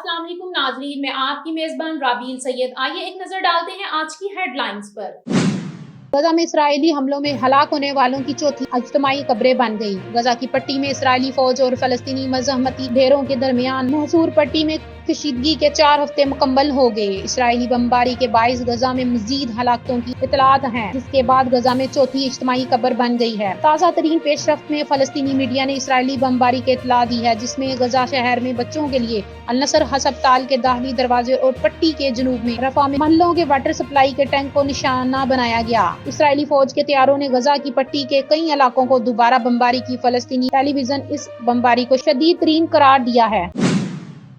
अस्सलाम वालेकुम नाजरीन, मैं आपकी मेज़बान राबील सैयद। आइए एक नज़र डालते हैं आज की हेडलाइंस पर। गजा में इसराइली हमलों में हलाक होने वालों की चौथी इज्तिमाई कब्रें बन गई। गजा की पट्टी में इसराइली फौज और फलस्तीनी मजहमती ढेरों के दरमियान महसूर पट्टी में कशीदगी के 4 हफ्ते मुकम्मल हो गए। इसराइली बमबारी के बाइस गजा में मजीद हलाकतों की इतलात हैं, जिसके बाद गजा में चौथी इज्तिमाई कब्र बन गई है। ताज़ा तरीन पेशरफ्त में फलस्तीनी मीडिया ने इसराइली बमबारी की इतला दी है, जिसमें गजा शहर में बच्चों के लिए अल-नसर हस्पताल के दाखिली दरवाजे और पट्टी के जनूब में रफा में महलों के वाटर सप्लाई के टैंक को निशाना बनाया गया। इसराइली फौज के तैयारों ने गजा की पट्टी के कई इलाकों को दोबारा बमबारी की। फलस्तीनी टेलीविजन इस बमबारी को शदीद तरीन करार दिया है।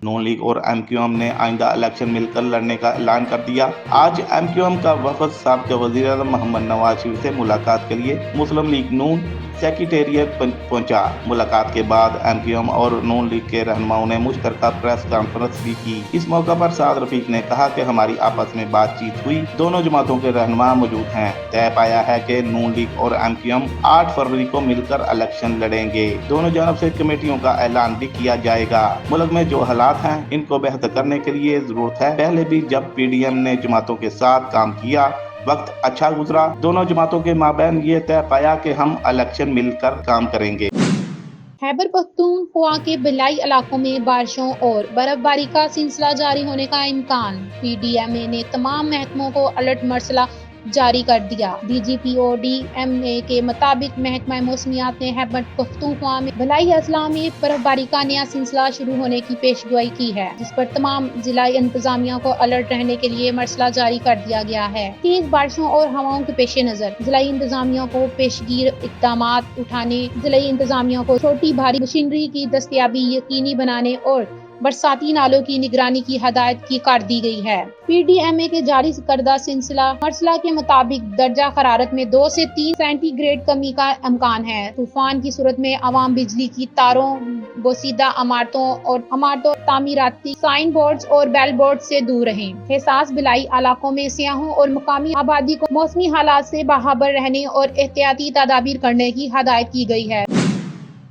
नून लीग और एमक्यूएम ने आइंदा इलेक्शन मिलकर लड़ने का ऐलान कर दिया। आज एमक्यूएम का वफद साबिक़ वज़ीर-ए-आज़म मोहम्मद नवाज शरीफ से मुलाकात के लिए मुस्लिम लीग नून सेक्रेटेरिएट पहुंचा। मुलाकात के बाद एमक्यूएम और नून लीग के रहनुमाओं ने मुश्तरका प्रेस कॉन्फ्रेंस भी की। इस मौका पर साद रफीक ने कहा कि हमारी आपस में बातचीत हुई, दोनों जमातों के रहनुमा मौजूद हैं। तय पाया है कि नून लीग और एमक्यूएम 8 फरवरी को मिलकर इलेक्शन लड़ेंगे। दोनों जानब से कमेटियों का ऐलान भी किया जाएगा। मुल्क में जो हालात हैं, इनको बेहतर करने के लिए जरूरत है। पहले भी जब पीडीएम ने जमातों के साथ काम किया, वक्त अच्छा गुजरा। दोनों जमातों के माबैन ये तय पाया कि हम इलेक्शन मिलकर काम करेंगे। खैबर पख्तूनख्वा के बिलाई इलाकों में बारिशों और बर्फबारी का सिलसिला जारी होने का इम्कान। पीडीएमए ने तमाम महकमों को अलर्ट मरसला जारी कर दिया। डीजीपीओ-डीएमए के मुताबिक महकमा मौसमियात ने खैबर पख्तूनख्वा में बिलाई अजला में बर्फबारी का नया सिलसिला शुरू होने की पेशगोई की है, जिस पर तमाम जिला इंतजामिया को अलर्ट रहने के लिए मरसला जारी कर दिया गया है। तेज बारिशों और हवाओं के पेश नजर जिला इंतजामिया को पेशगीर इक़दामात उठाने, जिला इंतजामिया को छोटी भारी मशीनरी की दस्तयाबी यकीनी बनाने और बरसाती नालों की निगरानी की हदायत की कर दी गई है। पीडीएमए के जारी करदा सिलसिला मरसला के मुताबिक दर्जा हरारत में 2 से 3 सेंटीग्रेड कमी का इम्कान है। तूफान की सूरत में आवाम बिजली की तारों, बोसीदा इमारतों, तामीराती साइन बोर्ड्स और बेल बोर्ड से दूर रहें। हिसास बिलाई इलाकों में सियाहों और मुकामी आबादी को मौसमी हालात से बाखबर रहने और एहतियाती तदाबीर करने की हदायत की गई है।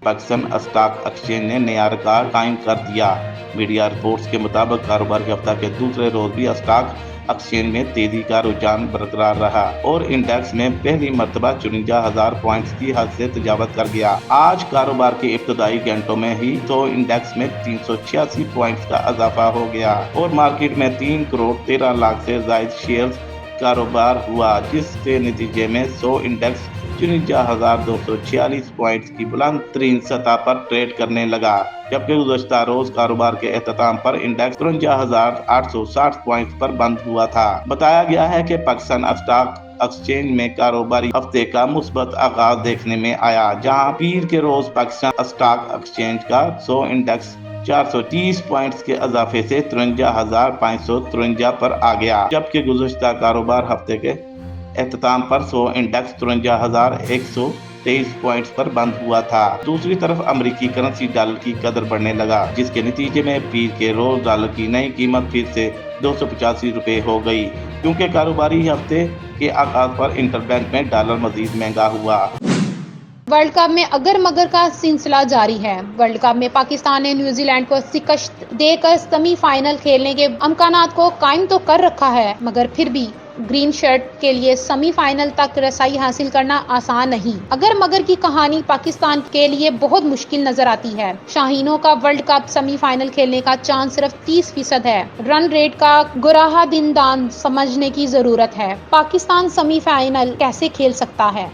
पाकिस्तान स्टॉक एक्सचेंज ने नया रिकॉर्ड कायम कर दिया। मीडिया रिपोर्ट्स के मुताबिक कारोबार के हफ्ता के दूसरे रोज भी स्टॉक एक्सचेंज में तेजी का रुझान बरकरार रहा और इंडेक्स में पहली मरतबा 54,000 पॉइंट्स की हद से तजावत कर गया। आज कारोबार के इब्तदाई घंटों में ही तो इंडेक्स में 386 पॉइंट्स का इजाफा हो गया और मार्केट में 3 करोड़ 13 लाख से ज्यादा शेयर्स कारोबार हुआ, जिसके नतीजे में 100 इंडेक्स 54,246 पॉइंट्स की बुलंद तरीन सतह पर ट्रेड करने लगा, जबकि गुज़श्ता रोज कारोबार के एहतमाम पर इंडेक्स 53,860 पॉइंट्स पर बंद हुआ था। बताया गया है कि पाकिस्तान स्टॉक एक्सचेंज में कारोबारी हफ्ते का मुस्बत आगाज देखने में आया, जहां पीर के रोज पाकिस्तान स्टॉक एक्सचेंज का 100 इंडेक्स 430 पॉइंट्स के इजाफे से 53,553 पर आ गया, जबकि गुज़श्ता कारोबार हफ्ते के एहतमाम पर 100 इंडेक्स 53,123 पॉइंट्स पर बंद हुआ था। दूसरी तरफ अमेरिकी करेंसी डॉलर की कदर बढ़ने लगा, जिसके नतीजे में पीर के रोज डॉलर की नई कीमत फिर से 285 रुपए हो गई, क्योंकि कारोबारी हफ्ते के आगाज पर इंटरबैंक में डॉलर मजीद महंगा हुआ। वर्ल्ड कप में अगर मगर का सिलसिला जारी है। वर्ल्ड कप में पाकिस्तान ने न्यूजीलैंड को शिकस्त देकर सेमीफाइनल खेलने के अमकानात को कायम तो कर रखा है, मगर फिर भी ग्रीन शर्ट के लिए सेमीफाइनल तक रसाई हासिल करना आसान नहीं। अगर मगर की कहानी पाकिस्तान के लिए बहुत मुश्किल नजर आती है। शाहीनों का वर्ल्ड कप सेमीफाइनल खेलने का चांस सिर्फ 30% है। रन रेट का गुराहा दिनदान समझने की जरूरत है। पाकिस्तान सेमीफाइनल कैसे खेल सकता है?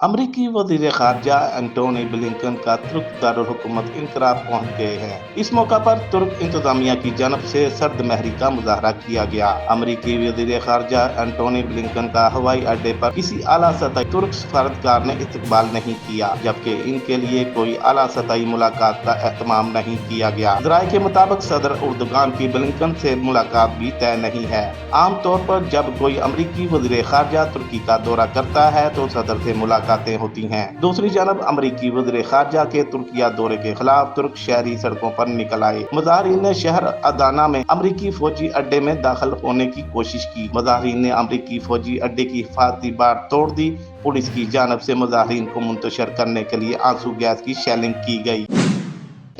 अमरीकी वज़ीर ख़ारजा एंटोनी ब्लिंकन का तुर्क दारुल हुकूमत इनकरा पहुँच गए हैं। इस मौका पर तुर्क इंतजामिया की जानब से सर्द महरी का मुजाहरा किया गया। अमरीकी वज़ीर ख़ारजा एंटोनी ब्लिंकन का हवाई अड्डे पर किसी आला सतही तुर्क सफारतकार ने इस्तकबाल नहीं किया, जबकि इनके लिए कोई आला सतही मुलाकात का एहतमाम नहीं किया गया। ज़राए के मुताबिक सदर उर्दुगान की ब्लिंकन से मुलाकात भी तय नहीं है। आमतौर पर जब कोई अमरीकी वज़ीर ख़ारजा तुर्की का दौरा करता है तो सदर से मुलाकातें होती हैं। दूसरी जानब अमरीकी वज़ीर ख़ारजा के तुर्किया दौरे के खिलाफ तुर्क शहरी सड़कों पर निकल आए। मुज़ाहिरीन ने शहर अदाना में अमरीकी फौजी अड्डे में दाखिल होने की कोशिश की। मुज़ाहिरीन ने अमरीकी फौजी अड्डे की हिफाजती बाड़ तोड़ दी। पुलिस की जानब से मुज़ाहिरीन को मुंतशिर करने के लिए आंसू गैस की शेलिंग की गई।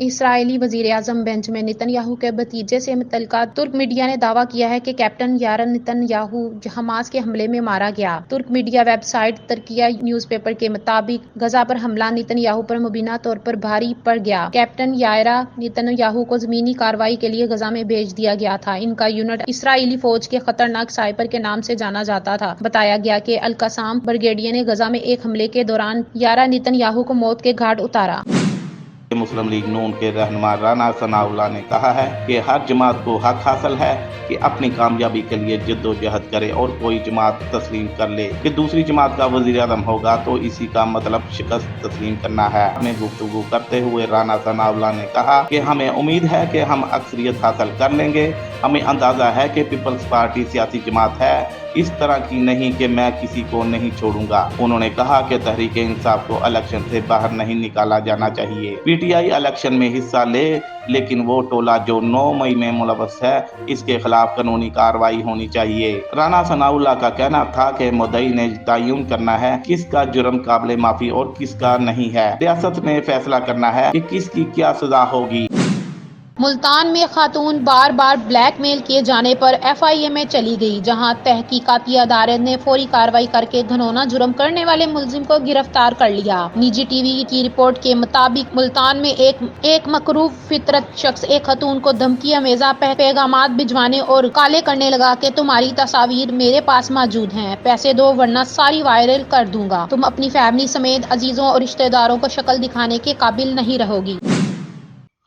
اسرائیلی وزیر اعظم بنجامن نتن کے بھتیجے سے متعلقہ ترک میڈیا نے دعویٰ کیا ہے کہ کیپٹن یارا نتن حماس کے حملے میں مارا گیا۔ ترک media website Turkiye newspaper کے مطابق غزہ پر حملہ نتن پر مبینہ طور پر بھاری پڑ گیا۔ کیپٹن یارا نتن کو زمینی کارروائی کے لیے غزہ میں بھیج دیا گیا تھا۔ ان کا یونٹ اسرائیلی فوج کے خطرناک سنائپر کے نام سے جانا جاتا تھا۔ بتایا گیا کہ القسام بریگیڈ نے غزہ میں ایک حملے کے دوران یارا نتن کو موت کے گھاٹ اتارا۔ مسلم لیگ نون کے رہنما رانا ثناء اللہ نے کہا ہے کہ ہر جماعت کو حق حاصل ہے کہ اپنی کامیابی کے لیے جد و جہد کرے، اور کوئی جماعت تسلیم کر لے کہ دوسری جماعت کا وزیر اعظم ہوگا تو اسی کا مطلب شکست تسلیم کرنا ہے۔ اپنے گفتگو کرتے ہوئے رانا ثناء اللہ نے کہا کہ ہمیں امید ہے کہ ہم اکثریت حاصل کر لیں گے۔ ہمیں اندازہ ہے کہ پیپلز پارٹی سیاسی جماعت ہے، اس طرح کی نہیں کہ میں کسی کو نہیں چھوڑوں گا۔ انہوں نے کہا کہ تحریک انصاف کو الیکشن سے باہر نہیں نکالا جانا چاہیے۔ پی ٹی آئی الیکشن میں حصہ لے، لیکن وہ ٹولہ جو 9 مئی میں ملوث ہے اس کے خلاف قانونی کارروائی ہونی چاہیے۔ رانا ثناء اللہ کا کہنا تھا کہ مدعی نے تعین کرنا ہے کس کا جرم قابل معافی اور کس کا نہیں ہے۔ ریاست نے فیصلہ کرنا ہے کہ کس کی کیا سزا ہوگی۔ ملتان میں خاتون بار بار بلیک میل کیے جانے پر ایف آئی اے میں چلی گئی، جہاں تحقیقاتی ادارے نے فوری کارروائی کر کے گھناؤنا جرم کرنے والے ملزم کو گرفتار کر لیا۔ نجی ٹی وی کی رپورٹ کے مطابق ملتان میں ایک مکروہ فطرت شخص ایک خاتون کو دھمکی آمیزہ پیغامات بھجوانے اور کالے کرنے لگا کہ تمہاری تصاویر میرے پاس موجود ہیں، پیسے دو ورنہ ساری وائرل کر دوں گا، تم اپنی فیملی سمیت عزیزوں اور رشتہ داروں کو شکل دکھانے کے قابل نہیں رہو گی۔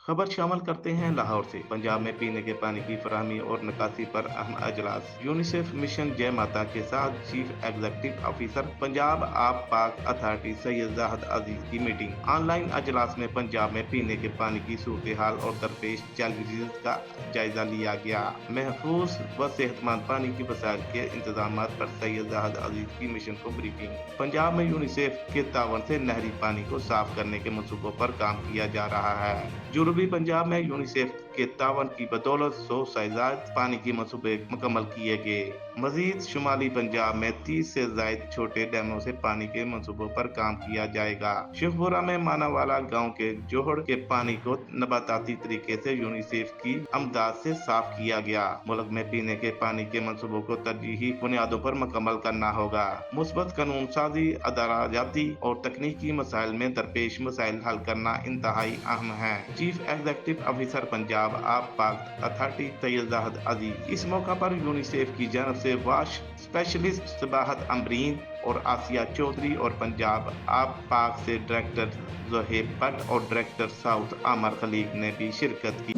خبر شامل کرتے ہیں لاہور سے۔ پنجاب میں پینے کے پانی کی فراہمی اور نکاسی پر اہم اجلاس۔ یونیسیف مشن جے ماتا کے ساتھ چیف ایگزیکٹو آفیسر پنجاب آب پاک اتھارٹی سید زاہد عزیز کی میٹنگ۔ آن لائن اجلاس میں پنجاب میں پینے کے پانی کی صورتحال اور درپیش چیلنجز کا جائزہ لیا گیا۔ محفوظ و صحت مند پانی کی وسائل کے انتظامات پر سید زاہد عزیز کی مشن کو بریفنگ۔ پنجاب میں یونیسیف کے تعاون سے نہری پانی کو صاف کرنے کے منصوبوں پر کام کیا جا رہا ہے۔ جنوبی پنجاب میں یونیسیف کے تعاون کی بدولت 100 سے زائد پانی کے منصوبے مکمل کیے گئے۔ مزید شمالی پنجاب میں 30 سے زائد چھوٹے ڈیموں سے پانی کے منصوبوں پر کام کیا جائے گا۔ شیخپورہ میں مانا والا گاؤں کے جوہڑ کے پانی کو نباتاتی طریقے سے یونیسیف کی امداد سے صاف کیا گیا۔ ملک میں پینے کے پانی کے منصوبوں کو ترجیحی بنیادوں پر مکمل کرنا ہوگا۔ مثبت قانون سازی، اداراجاتی اور تکنیکی مسائل میں درپیش مسائل حل کرنا انتہائی اہم ہے۔ چیف ایگزیکٹو آفیسر پنجاب آب پاک اتھارٹی سید زاہد عزیز۔ اس موقع پر یونیسیف کی جانب سے واش اسپیشلسٹ صباحت امبرین اور آسیہ چودھری اور پنجاب آب پاک سے ڈائریکٹر زہیب بٹ اور ڈائریکٹر ساؤتھ عامر خلیق نے بھی شرکت کی۔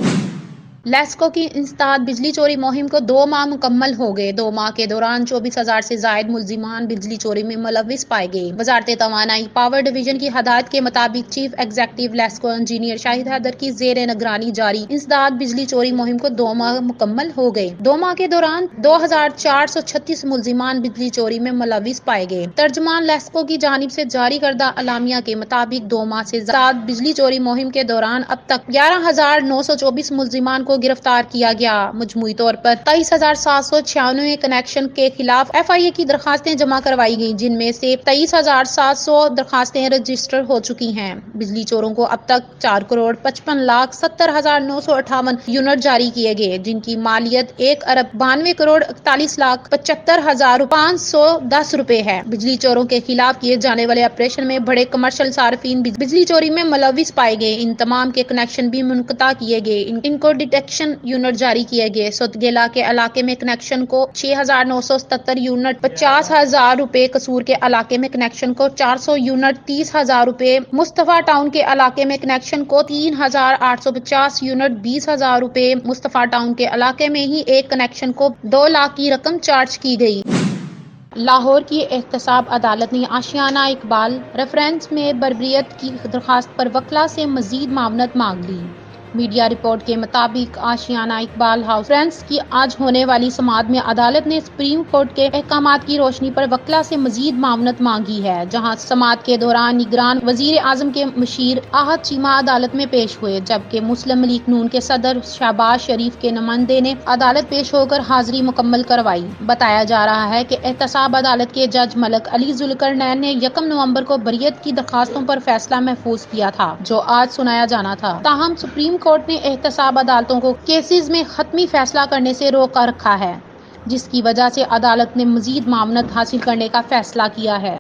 لیسکو کی انسداد بجلی چوری مہم کو 2 ماہ مکمل ہو گئے۔ 2 ماہ کے دوران 24,000 سے زائد ملزمان بجلی چوری میں ملوث پائے گئے۔ وزارت توانائی پاور ڈویژن کی ہدایت کے مطابق چیف ایگزیکٹو لیسکو انجینئر شاہد حیدر کی زیر نگرانی جاری انسداد بجلی چوری مہم کو 2 ماہ مکمل ہو گئے۔ 2 ماہ کے دوران 2,436 ملزمان بجلی چوری میں ملوث پائے گئے۔ ترجمان لیسکو کی جانب سے جاری کردہ اعلامیہ کے مطابق 2 ماہ سے زائد بجلی چوری مہم کے دوران اب تک 11,924 ملزمان کو گرفتار کیا گیا۔ مجموعی طور پر 23,796 کنیکشن کے خلاف ایف آئی اے کی درخواستیں جمع کروائی گئیں، جن میں سے 23,700 درخواستیں رجسٹر ہو چکی ہیں۔ بجلی چوروں کو اب تک 4,55,70,958 یونٹ جاری کیے گئے، جن کی مالیت 1,92,41,75,510 روپے ہے۔ بجلی چوروں کے خلاف کیے جانے والے آپریشن میں بڑے کمرشل صارفین بجلی چوری میں ملوث پائے گئے۔ ان تمام کے کنیکشن بھی منقطع کیے گئے، ان کو ڈیٹیکشن یونٹ جاری کیے گئے۔ سوتگیلا کے علاقے میں کنیکشن کو 6,977 یونٹ 50,000 روپے، قصور کے علاقے میں کنیکشن کو 400 یونٹ 30,000 روپے، مصطفیٰ ٹاؤن کے علاقے میں کنیکشن کو 3,850 یونٹ 20,000 روپے، مصطفیٰ ٹاؤن کے علاقے میں ہی ایک کنیکشن کو 2 لاکھ کی رقم چارج کی گئی۔ لاہور کی احتساب عدالت نے آشیانہ اقبال ریفرنس میں بربریت کی درخواست پر وکلاء سے مزید معاونت مانگ لی۔ میڈیا رپورٹ کے مطابق آشیانہ اقبال ہاؤس فرینڈز کی آج ہونے والی سماعت میں عدالت نے سپریم کورٹ کے احکامات کی روشنی پر وکلا سے مزید معاونت مانگی ہے، جہاں سماعت کے دوران نگران وزیر اعظم کے مشیر احد چیمہ عدالت میں پیش ہوئے، جبکہ مسلم لیگ نون کے صدر شہباز شریف کے نمائندے نے عدالت پیش ہو کر حاضری مکمل کروائی۔ بتایا جا رہا ہے کہ احتساب عدالت کے جج ملک علی ذوالقرنین نے 1 نومبر کو بریت کی درخواستوں پر فیصلہ محفوظ کیا تھا، جو آج سنایا جانا تھا۔ تاہم سپریم کورٹ نے احتساب عدالتوں کو کیسز میں حتمی فیصلہ کرنے سے روکا رکھا ہے، جس کی وجہ سے عدالت نے مزید معاونت حاصل کرنے کا فیصلہ کیا ہے۔